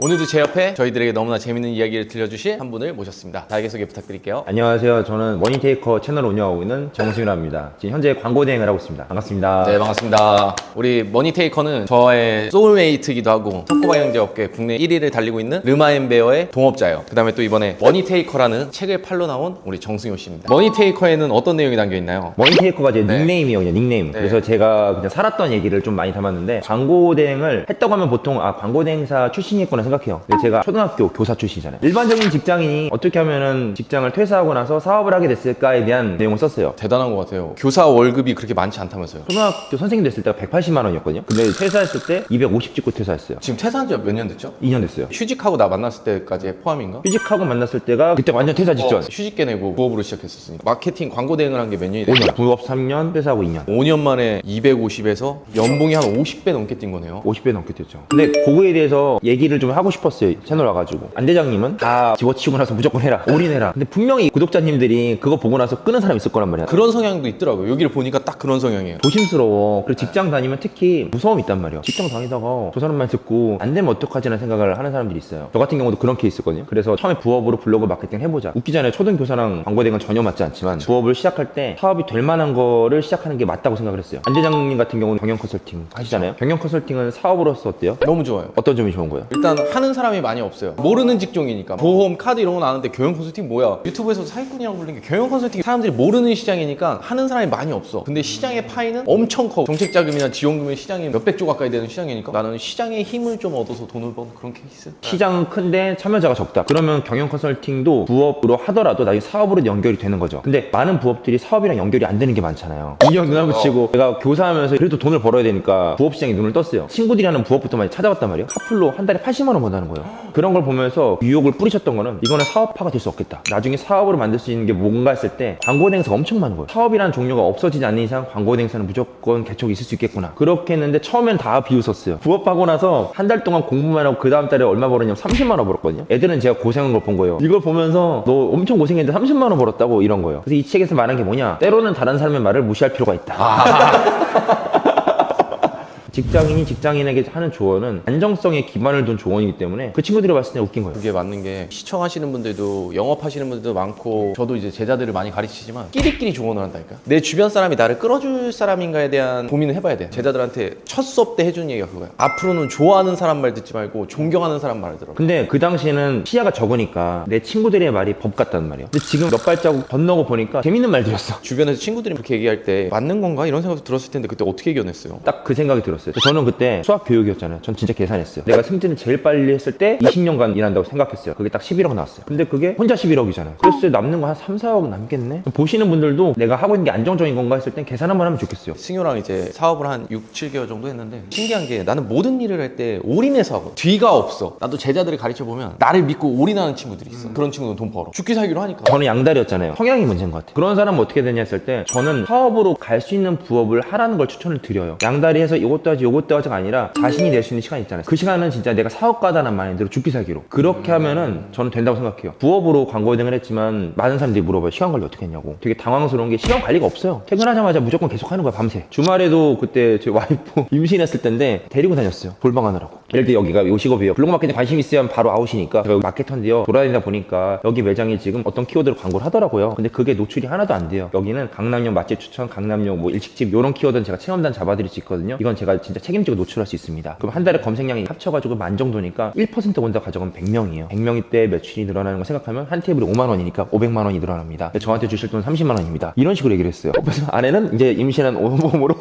오늘도 제 옆에 저희들에게 너무나 재밌는 이야기를 들려주실 한 분을 모셨습니다. 자기소개 부탁드릴게요. 안녕하세요. 저는 머니테이커 채널을 운영하고 있는 정승이라고 합니다. 지금 현재 광고 대행을 하고 있습니다. 반갑습니다. 네, 반갑습니다. 우리 머니테이커는 저의 소울메이트기도 하고 토크바 경제업계 국내 1위를 달리고 있는 르마앤베어의 동업자예요. 그 다음에 또 이번에 머니테이커라는 책을 팔로 나온 우리 정승효 씨입니다. 머니테이커에는 어떤 내용이 담겨있나요? 머니테이커가 제 네. 닉네임이에요. 닉네임. 네. 그래서 제가 그냥 살았던 얘기를 좀 많이 담았는데 광고 대행을 했다고 하면 보통 광고 대행사 출신이겠구나 생각해요. 근데 제가 초등학교 교사 출신이잖아요. 일반적인 직장인이 어떻게 하면은 직장을 퇴사하고 나서 사업을 하게 됐을까에 대한 내용을 썼어요. 대단한 것 같아요. 교사 월급이 그렇게 많지 않다면서요. 초등학교 선생님 됐을 때가 180만 원이었거든요. 근데 퇴사했을 때 250 찍고 퇴사했어요. 지금 퇴사한 지 몇 년 됐죠? 2년 됐어요. 휴직하고 나 만났을 때까지 포함인가? 휴직하고 만났을 때가 그때 완전 퇴사 직전. 휴직계 내고 부업으로 시작했었으니까 마케팅 광고 대행을 한 게 몇 년이 됐죠? 5년. 부업 3년, 퇴사하고 2년. 5년 만에 250에서 연봉이 한 50배 넘게 뛴 거네요. 50배 넘게 됐죠. 근데 그거에 대해서 얘기를 좀 하고 싶었어요. 채널 와가지고. 안 대장님은 다 집어치우고 나서 무조건 해라. 올인해라. 근데 분명히 구독자님들이 그거 보고 나서 끄는 사람 있을 거란 말이야. 그런 성향도 있더라고요. 여기를 보니까 딱 그런 성향이에요. 조심스러워. 그리고 직장 다니면 특히 무서움이 있단 말이야. 직장 다니다가 저 사람 말 듣고 안 되면 어떡하지라는 생각을 하는 사람들이 있어요. 저 같은 경우도 그런 케이스거든요. 그래서 처음에 부업으로 블로그 마케팅 해보자. 웃기잖아요. 초등교사랑 광고대행은 전혀 맞지 않지만 부업을 시작할 때 사업이 될 만한 거를 시작하는 게 맞다고 생각을 했어요. 안 대장님 같은 경우는 경영 컨설팅 하시잖아요. 경영 컨설팅은 사업으로서 어때요? 너무 좋아요. 어떤 점이 좋은 거예요? 일단 하는 사람이 많이 없어요. 모르는 직종이니까. 보험, 카드 이런 건 아는데 경영 컨설팅 뭐야? 유튜브에서 사기꾼이라고 불리는 게 경영 컨설팅 사람들이 모르는 시장이니까 하는 사람이 많이 없어. 근데 시장의 파이는 엄청 커. 정책 자금이나 지원금의 시장이 몇백 조 가까이 되는 시장이니까 나는 시장의 힘을 좀 얻어서 돈을 버는 그런 케이스. 시장은 큰데 참여자가 적다. 그러면 경영 컨설팅도 부업으로 하더라도 나중에 사업으로 연결이 되는 거죠. 근데 많은 부업들이 사업이랑 연결이 안 되는 게 많잖아요. 2년 눈을 붙이고 내가 교사하면서 그래도 돈을 벌어야 되니까 부업 시장에 눈을 떴어요. 친구들이 하는 부업부터 많이 찾아봤단 말이에요. 카풀로 한 달에 80만 원 번다는 거예요. 그런 걸 보면서 유혹을 뿌리쳤던 거는 이거는 사업화가 될 수 없겠다. 나중에 사업으로 만들 수 있는 게 뭔가 했을 때 광고 대행사가 엄청 많은 거예요. 사업이라는 종류가 없어지지 않는 이상 광고 대행사는 무조건 개척이 있을 수 있겠구나. 그렇게 했는데 처음엔 다 비웃었어요. 부업하고 나서 한 달 동안 공부만 하고 그 다음 달에 얼마 벌었냐면 30만 원 벌었거든요. 애들은 제가 고생한 걸 본 거예요. 이걸 보면서 너 엄청 고생했는데 30만 원 벌었다고 이런 거예요. 그래서 이 책에서 말한 게 뭐냐? 때로는 다른 사람의 말을 무시할 필요가 있다. 직장인이 직장인에게 하는 조언은 안정성에 기반을 둔 조언이기 때문에 그 친구들이 봤을 때 웃긴 거예요. 그게 맞는 게 시청하시는 분들도 영업하시는 분들도 많고 저도 이제 제자들을 많이 가르치지만 끼리끼리 조언을 한다니까. 내 주변 사람이 나를 끌어줄 사람인가에 대한 고민을 해봐야 돼. 제자들한테 첫 수업 때 해주는 얘기가 그거야. 앞으로는 좋아하는 사람 말 듣지 말고 존경하는 사람 말을 들어. 근데 그 당시에는 시야가 적으니까 내 친구들의 말이 법 같단 말이에요. 근데 지금 몇 발자국 건너고 보니까 재밌는 말들이었어. 주변에서 친구들이 그렇게 얘기할 때 맞는 건가 이런 생각도 들었을 텐데 그때 어떻게 이겨냈어요? 딱 그 생각이 들었어요. 저는 그때 수학 교육이었잖아요. 전 진짜 계산했어요. 내가 승진을 제일 빨리 했을 때 20년간 일한다고 생각했어요. 그게 딱 11억 나왔어요. 근데 그게 혼자 11억이잖아요. 그래서 남는 거 한 3, 4억 남겠네? 보시는 분들도 내가 하고 있는 게 안정적인 건가 했을 땐 계산 한번 하면 좋겠어요. 승효랑 이제 사업을 한 6, 7개월 정도 했는데 신기한 게 나는 모든 일을 할 때 올인해서 하고 뒤가 없어. 나도 제자들을 가르쳐보면 나를 믿고 올인하는 친구들이 있어. 그런 친구는 돈 벌어. 죽기 살기로 하니까. 저는 양다리였잖아요. 성향이 문제인 것 같아요. 그런 사람은 어떻게 되냐 했을 때 저는 사업으로 갈 수 있는 부업을 하라는 걸 추천을 드려요. 양다리 해서 이것도 하지 이것도 하지가 아니라 자신이 낼 수 있는 시간이 있잖아요. 그 시간은 진짜 내가 사업가다는 마인드로 죽기 살기로 그렇게 하면은 저는 된다고 생각해요. 부업으로 광고 대행을 했지만 많은 사람들이 물어봐요. 시간 관리 어떻게 했냐고. 되게 당황스러운 게 시간 관리가 없어요. 퇴근하자마자 무조건 계속 하는 거야. 밤새. 주말에도 그때 제 와이프 임신했을 때인데 데리고 다녔어요. 볼방하느라고. 예를 들어 여기가 요식업이에요. 블로그 마케팅 관심 있으면 바로 아웃이니까 제가 여기 마케터인데요. 돌아다니다 보니까 여기 매장이 지금 어떤 키워드로 광고를 하더라고요. 근데 그게 노출이 하나도 안 돼요. 여기는 강남역 맛집 추천, 강남역 뭐 일식집 이런 키워드는 제가 체험단 잡아드릴 수 있거든요. 이건 제가 진짜 책임지고 노출할 수 있습니다. 그럼 한 달에 검색량이 합쳐가지고 10,000 정도니까 1% 먼저 가져가면 100명이에요. 100명이 때 매출이 늘어나는 거 생각하면 한 테이블에 5만 원이니까 500만 원이 늘어납니다. 저한테 주실 돈 30만 원입니다. 이런 식으로 얘기를 했어요. 그래서 아내는 이제 임신한 오모로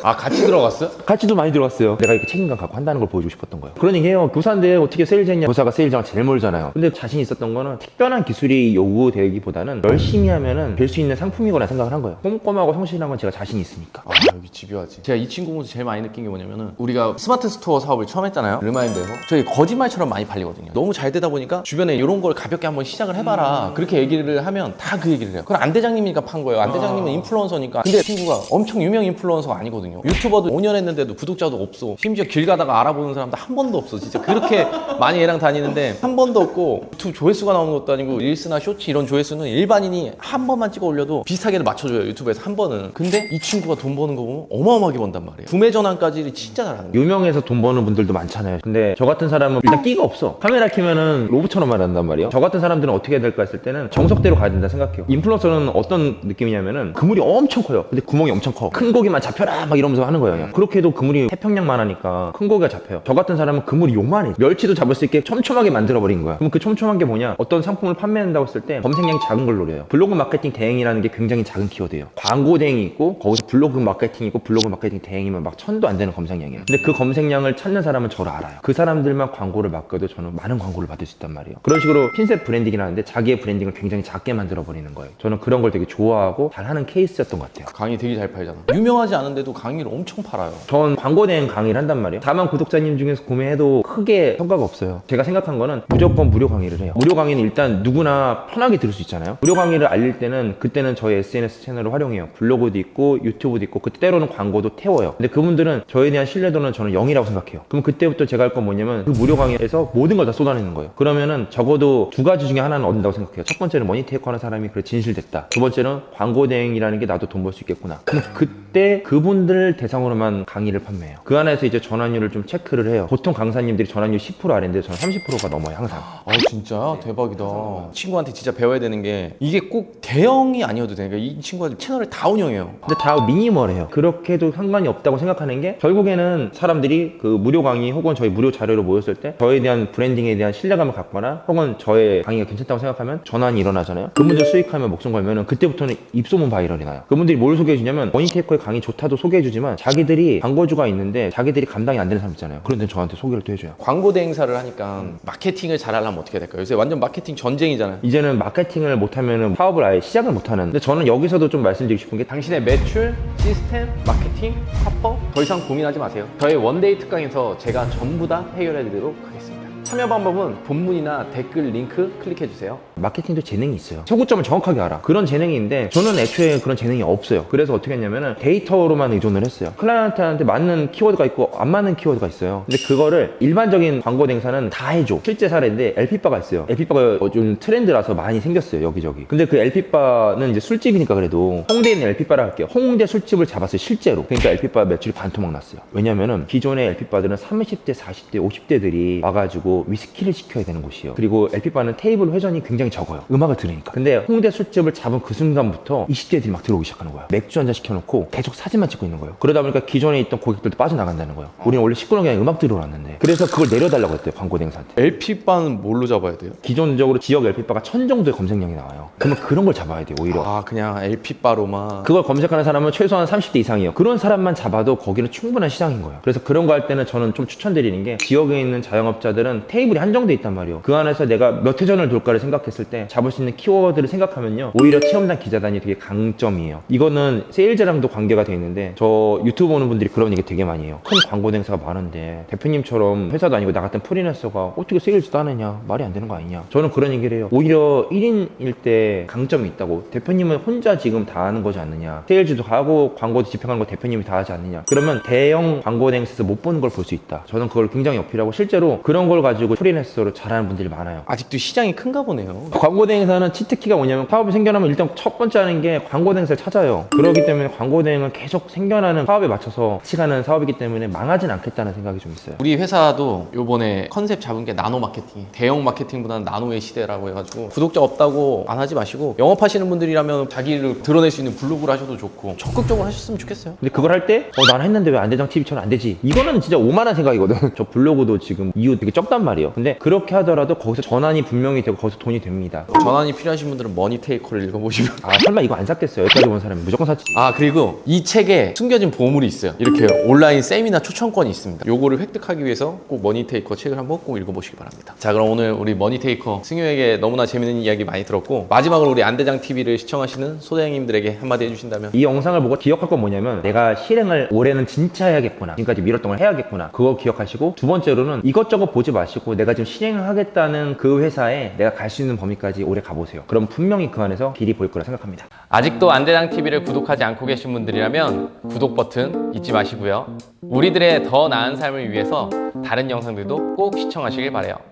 아, 같이 들어갔어요? 같이도 많이 들어갔어요. 내가 이렇게 책임감 갖고 한다는 걸 보여주고 싶었던 거예요. 그런 얘기해요. 교사인데 어떻게 세일즈 했냐. 교사가 세일즈랑 제일 멀잖아요. 근데 자신 있었던 거는 특별한 기술이 요구되기보다는 열심히 하면은 될 수 있는 상품이거나 생각을 한 거예요. 꼼꼼하고 성실한 건 제가 자신이 있으니까. 아, 여기 집요하지. 제가 이 친구 보면서 제일 많이 느낀 게 뭐냐면은 우리가 스마트 스토어 사업을 처음 했잖아요. 르마인드에서. 저희 거짓말처럼 많이 팔리거든요. 너무 잘 되다 보니까 주변에 이런 걸 가볍게 한번 시작을 해봐라. 그렇게 얘기를 하면 다 그 얘기를 해요. 그럼 안 대장님이니까 판 거예요. 안 대장님은 인플루언서니까. 근데 친구가 엄청 유명 인플루언서가 아니거든요. 유튜버도 5년 했는데도 구독자도 없어. 심지어 길 가다가 알아보는 사람도 한 번도 없어. 진짜 그렇게 많이 얘랑 다니는데 한 번도 없고, 유튜브 조회수가 나오는 것도 아니고 릴스나 쇼츠 이런 조회수는 일반인이 한 번만 찍어 올려도 비슷하게 맞춰줘요, 유튜브에서 한 번은. 근데 이 친구가 돈 버는 거 보면 어마어마하게 번단 말이에요. 구매 전환까지 진짜 잘하는 거예요. 유명해서 돈 버는 분들도 많잖아요. 근데 저 같은 사람은 일단 끼가 없어. 카메라 켜면은 로봇처럼 말한단 말이에요. 저 같은 사람들은 어떻게 해야 될까 했을 때는 정석대로 가야 된다 생각해요. 인플루언서는 어떤 느낌이냐면은 그물이 엄청 커요. 근데 구멍이 엄청 커. 큰 고기만 잡혀라 막 이러면서 하는 거예요. 그렇게 해도 그물이 태평양만 하니까 큰 고기가 잡혀요. 저 같은 사람은 그물이 요만해. 멸치도 잡을 수 있게 촘촘하게 만들어버린 거야. 그럼 그 촘촘한 게 뭐냐? 어떤 상품을 판매한다고 했을 때 검색량이 작은 걸 노려요. 블로그 마케팅 대행이라는 게 굉장히 작은 키워드예요. 광고 대행이 있고 거기서 블로그 마케팅이 있고 블로그 마케팅 대행이면 막 1000도 안 되는 검색량이에요. 근데 그 검색량을 찾는 사람은 저를 알아요. 그 사람들만 광고를 맡겨도 저는 많은 광고를 받을 수 있단 말이에요. 그런 식으로 핀셋 브랜딩이라 하는데 자기의 브랜딩을 굉장히 작게 만들어버리는 거예요. 저는 그런 걸 되게 좋아하고 잘하는 케이스였던 것 같아요. 강의 되게 잘 팔잖아. 유명하지 않은데도 강의를 엄청 팔아요. 전 광고 대행 강의를 한단 말이에요. 4만 구독자님 중에서 구매해도 크게 성과가 없어요. 제가 생각한 거는 무조건 무료 강의를 해요. 무료 강의는 일단 누구나 편하게 들을 수 있잖아요. 무료 강의를 알릴 때는 그때는 저희 SNS 채널을 활용해요. 블로그도 있고 유튜브도 있고 그때 때로는 광고도 태워요. 근데 그분들은 저에 대한 신뢰도는 저는 0이라고 생각해요. 그럼 그때부터 제가 할 건 뭐냐면 그 무료 강의에서 모든 걸 다 쏟아내는 거예요. 그러면은 적어도 두 가지 중에 하나는 얻는다고 생각해요. 첫 번째는 머니테이커 하는 사람이 그래 진실됐다. 두 번째는 광고 대행이라는 게 나도 돈 벌 수 있겠구나. 그럼 그때 그분들 대상으로만 강의를 판매해요. 그 안에서 이제 전환율을 좀 체크를 해요. 보통 강사님들이 전환율 10% 아래인데 저는 30%가 넘어요 항상. 아 진짜 대박이다. 친구한테 진짜 배워야 되는 게 이게 꼭 대형이 아니어도 돼. 그러니까 이 친구가 채널을 다 운영해요. 근데 다 미니멀해요. 그렇게 해도 상관이 없다고 생각하는 게 결국에는 사람들이 그 무료 강의 혹은 저희 무료 자료로 모였을 때 저에 대한 브랜딩에 대한 신뢰감을 갖거나 혹은 저의 강의가 괜찮다고 생각하면 전환이 일어나잖아요. 그분들 수익하면 목숨 걸면은 그때부터는 입소문 바이럴이 나요. 그분들이 뭘 소개해주냐면 머니테이커의 강의 좋다도 소개해주지만 자기들이 광고주가 있는데 자기들이 감당이 안 되는 사람 있잖아요. 그런데 저한테 소개를 또 해줘요. 광고 대행사를 하니까 마케팅을 잘하려면 어떻게 해야 될까요? 요새 완전 마케팅 전쟁이잖아요. 이제는 마케팅을 못하면은 사업을 아예 시작을 못하는. 근데 저는 여기서도 좀 말씀드리고 싶은 게 당신의 매출, 시스템, 마케팅, 화법 더 이상 고민하지 마세요. 저의 원데이 특강에서 제가 전부 다 해결해 드리도록 하겠습니다. 참여 방법은 본문이나 댓글 링크 클릭해주세요. 마케팅도 재능이 있어요. 소구점을 정확하게 알아. 그런 재능이 있는데 저는 애초에 그런 재능이 없어요. 그래서 어떻게 했냐면은 데이터로만 의존을 했어요. 클라이언트한테 맞는 키워드가 있고 안 맞는 키워드가 있어요. 근데 그거를 일반적인 광고 대행사는 다 해줘. 실제 사례인데 LP바가 있어요. LP바가 요즘 트렌드라서 많이 생겼어요. 여기저기. 근데 그 LP바는 이제 술집이니까 그래도 홍대에 있는 LP바를 할게요. 홍대 술집을 잡았어요. 실제로. 그러니까 LP바 매출이 반토막 났어요. 왜냐면은 기존의 LP바들은 30대, 40대, 50대들이 와가지고 위스키를 시켜야 되는 곳이에요. 그리고 LP바는 테이블 회전이 굉장히 적어요. 음악을 들으니까. 근데 홍대 술집을 잡은 그 순간부터 20대들이 막 들어오기 시작하는 거야. 맥주 한잔 시켜놓고 계속 사진만 찍고 있는 거예요. 그러다 보니까 기존에 있던 고객들도 빠져나간다는 거예요. 우리는 원래 식구랑 그냥 음악 들으러 왔는데. 그래서 그걸 내려달라고 했대요. 광고 대행사한테. LP바는 뭘로 잡아야 돼요? 기존적으로 지역 LP바가 1000 정도의 검색량이 나와요. 그러면 그런 걸 잡아야 돼요. 오히려. 아 그냥 LP바로만. 그걸 검색하는 사람은 최소한 30대 이상이에요. 그런 사람만 잡아도 거기는 충분한 시장인 거예요. 그래서 그런 거 할 때는 저는 좀 추천드리는 게 지역에 있는 자영업자들은 테이블이 한정돼 있단 말이에요. 그 안에서 내가 몇 회전을 돌까를 생각했을 때 잡을 수 있는 키워드를 생각하면요. 오히려 체험단 기자단이 되게 강점이에요. 이거는 세일즈랑도 관계가 돼 있는데 저 유튜브 보는 분들이 그런 얘기 되게 많이 해요. 큰 광고 대행사가 많은데 대표님처럼 회사도 아니고 나 같은 프리랜서가 어떻게 세일즈도 하느냐. 말이 안 되는 거 아니냐. 저는 그런 얘기를 해요. 오히려 1인일 때 강점이 있다고. 대표님은 혼자 지금 다 하는 거지 않느냐. 세일즈도 하고 광고도 집행하는 거 대표님이 다 하지 않느냐. 그러면 대형 광고 대행사에서 못 보는 걸 볼 수 있다. 저는 그걸 굉장히 어필하고 실제로 그런 걸 가지고 프리랜서로 잘하는 분들이 많아요. 아직도 시장이 큰가 보네요. 광고 대행사는 치트키가 뭐냐면 사업이 생겨나면 일단 첫 번째 하는 게 광고 대행사를 찾아요. 그렇기 때문에 광고 대행은 계속 생겨나는 사업에 맞춰서 같이 가는 사업이기 때문에 망하진 않겠다는 생각이 좀 있어요. 우리 회사도 요번에 컨셉 잡은 게 나노 마케팅. 대형 마케팅보다는 나노의 시대라고 해가지고 구독자 없다고 안 하지 마시고 영업하시는 분들이라면 자기를 드러낼 수 있는 블로그를 하셔도 좋고 적극적으로 하셨으면 좋겠어요. 근데 그걸 할 때 난 했는데 왜 안대장 TV처럼 안 되지? 이거는 진짜 오만한 생각이거든. 저 블로그도 지금 이유 되게 적단 말이에요. 근데 그렇게 하더라도 거기서 전환이 분명히 되고 거기서 돈이 됩니다. 전환이 필요하신 분들은 머니테이커를 읽어보시면 아 설마 이거 안 샀겠어요? 여기까지 본 사람이 무조건 샀지. 아 그리고 이 책에 숨겨진 보물이 있어요. 이렇게 온라인 세미나 초청권이 있습니다. 요거를 획득하기 위해서 꼭 머니테이커 책을 한번 꼭 읽어보시기 바랍니다. 자 그럼 오늘 우리 머니테이커 승효에게 너무나 재밌는 이야기 많이 들었고 마지막으로 우리 안대장 TV를 시청하시는 소대장님들에게 한마디 해주신다면. 이 영상을 보고 기억할 건 뭐냐면 내가 실행을 올해는 진짜 해야겠구나. 지금까지 미뤘던 걸 해야겠구나. 그거 기억하시고 두 번째로는 이것저것 보지 마시고 내가 지금 실행하겠다는 그 회사에 내가 갈 수 있는 범위까지 올해 가보세요. 그럼 분명히 그 안에서 길이 보일 거라 생각합니다. 아직도 안대장 TV를 구독하지 않고 계신 분들이라면 구독 버튼 잊지 마시고요. 우리들의 더 나은 삶을 위해서 다른 영상들도 꼭 시청하시길 바래요.